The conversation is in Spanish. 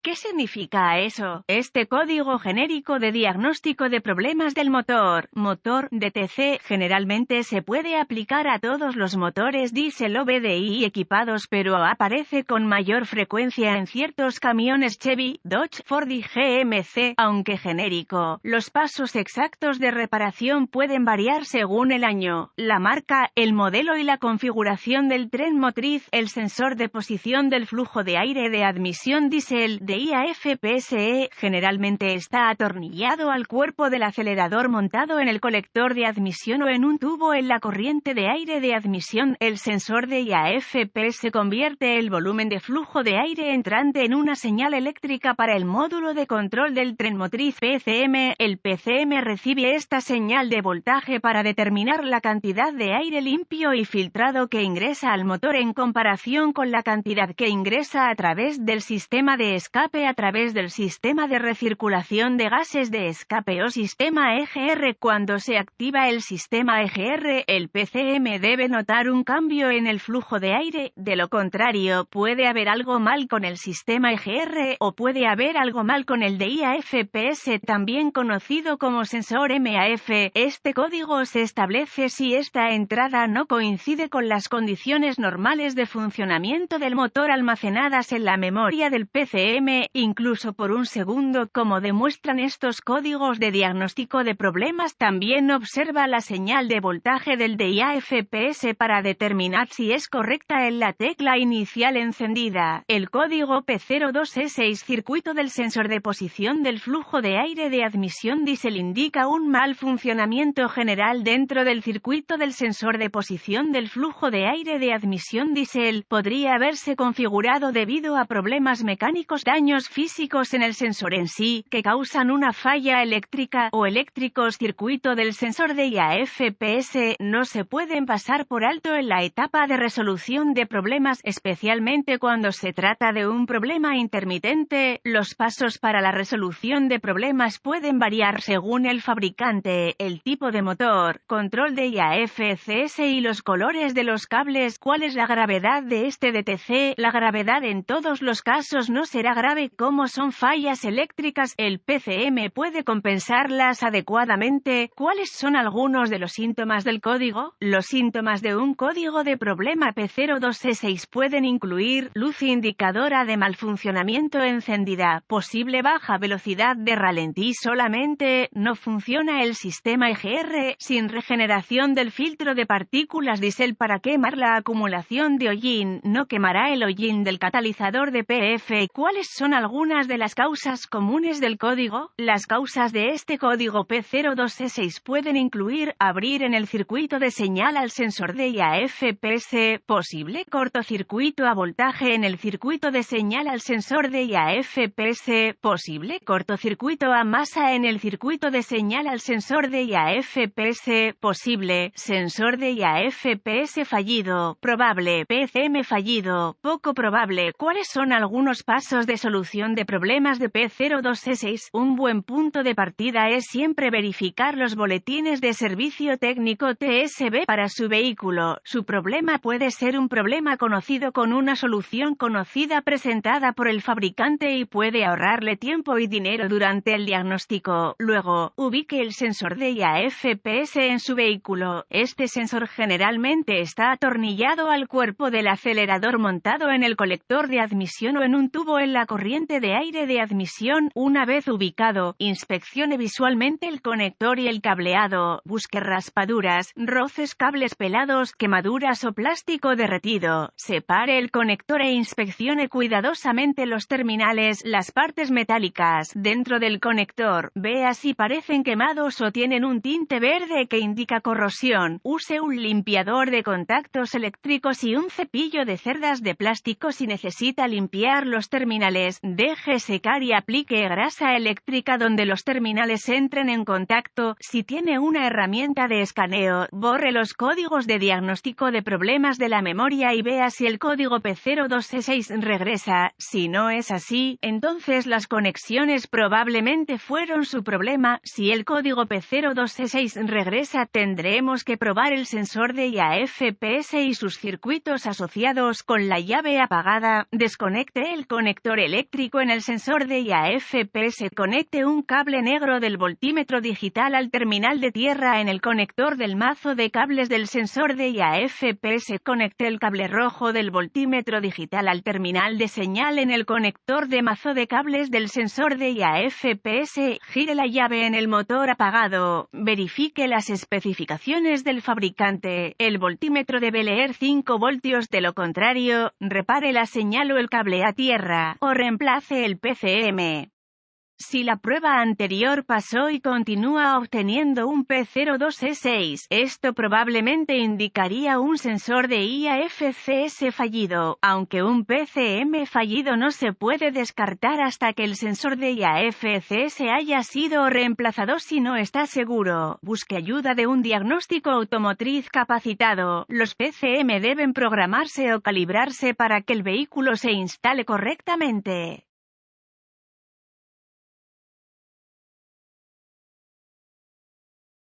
¿Qué significa eso? Este código genérico de diagnóstico de problemas del motor DTC, generalmente se puede aplicar a todos los motores diésel o VDI equipados, pero aparece con mayor frecuencia en ciertos camiones Chevy, Dodge, Ford y GMC, aunque genérico. Los pasos exactos de reparación pueden variar según el año, la marca, el modelo y la configuración del tren motriz. El sensor de posición del flujo de aire de admisión diésel de IAFPSE generalmente está atornillado al cuerpo del acelerador montado en el colector de admisión o en un tubo en la corriente de aire de admisión. El sensor de IAFPSE convierte el volumen de flujo de aire entrante en una señal eléctrica para el módulo de control del tren motriz PCM. El PCM recibe esta señal de voltaje para determinar la cantidad de aire limpio y filtrado que ingresa al motor en comparación con la cantidad que ingresa a través del sistema de escape a través del sistema de recirculación de gases de escape o sistema EGR. Cuando se activa el sistema EGR, el PCM debe notar un cambio en el flujo de aire. De lo contrario, puede haber algo mal con el sistema EGR o puede haber algo mal con el de IAFPS, también conocido como sensor MAF. Este código se establece si esta entrada no coincide con las condiciones normales de funcionamiento del motor almacenadas en la memoria del PCM, incluso por un segundo, como demuestran estos códigos de diagnóstico de problemas. También observa la señal de voltaje del de IAFPS para determinar si es correcta en la tecla inicial encendida. El código P02E6 circuito del sensor de posición del flujo de aire de admisión diésel indica un mal funcionamiento general dentro del circuito del sensor de posición del flujo de aire de admisión diésel. Podría haberse configurado debido a problemas mecánicos, daños físicos en el sensor en sí, que causan una falla eléctrica o eléctricos. Circuito del sensor de IAFPS no se pueden pasar por alto en la etapa de resolución de problemas, especialmente cuando se trata de un problema intermitente. Los pasos para la resolución de problemas pueden variar según el fabricante, el tipo de motor, control de IAFCS y los colores de los cables. ¿Cuál es la gravedad de este DTC? La gravedad en todos los casos no será grave. ¿Cómo son fallas eléctricas? El PCM puede compensarlas adecuadamente. ¿Cuáles son algunos de los síntomas del código? Los síntomas de un código de problema P02E6 pueden incluir luz indicadora de mal funcionamiento encendida, posible baja velocidad de ralentí solamente, no funciona el sistema EGR, sin regeneración del filtro de partículas diésel para quemar la acumulación de hollín, no quemará el hollín del catalizador de PF. ¿Cuáles son algunas de las causas comunes del código? Las causas de este código P02E6 pueden incluir abrir en el circuito de señal al sensor de IAFPS, posible cortocircuito a voltaje en el circuito de señal al sensor de IAFPS, posible cortocircuito a masa en el circuito de señal al sensor de IAFPS, posible sensor de IAFPS fallido, probable PCM fallido, poco probable. ¿Cuáles son algunos pasos de solución de problemas de P02E6? Un buen punto de partida es siempre verificar los boletines de servicio técnico TSB para su vehículo. Su problema puede ser un problema conocido con una solución conocida presentada por el fabricante y puede ahorrarle tiempo y dinero durante el diagnóstico. Luego, ubique el sensor de IAFPS en su vehículo. Este sensor generalmente está atornillado al cuerpo del acelerador montado en el colector de admisión o en un tubo en la corriente de aire de admisión. Una vez ubicado, inspeccione visualmente el conector y el cableado. Busque raspaduras, roces, cables pelados, quemaduras o plástico derretido. Separe el conector e inspeccione cuidadosamente los terminales, las partes metálicas dentro del conector. Vea si parecen quemados o tienen un tinte verde que indica corrosión. Use un limpiador de contactos eléctricos y un cepillo de cerdas de plástico si necesita limpiar los terminales. Deje secar y aplique grasa eléctrica donde los terminales entren en contacto. Si tiene una herramienta de escaneo, borre los códigos de diagnóstico de problemas de la memoria y vea si el código P02E6 regresa. Si no es así, entonces las conexiones probablemente fueron su problema. Si el código P02E6 regresa, tendremos que probar el sensor de IAFPS y sus circuitos asociados. Con la llave apagada, desconecte el conector eléctrico eléctrico en el sensor de IAFPS. Conecte un cable negro del voltímetro digital al terminal de tierra en el conector del mazo de cables del sensor de IAFPS. Conecte el cable rojo del voltímetro digital al terminal de señal en el conector de mazo de cables del sensor de IAFPS. Gire la llave en el motor apagado. Verifique las especificaciones del fabricante. El voltímetro debe leer 5 voltios, de lo contrario, repare la señal o el cable a tierra, o reemplace el PCM. Si la prueba anterior pasó y continúa obteniendo un P02E6, esto probablemente indicaría un sensor de IAFCS fallido, aunque un PCM fallido no se puede descartar hasta que el sensor de IAFCS haya sido reemplazado. Si no está seguro, busque ayuda de un diagnóstico automotriz capacitado. Los PCM deben programarse o calibrarse para que el vehículo se instale correctamente.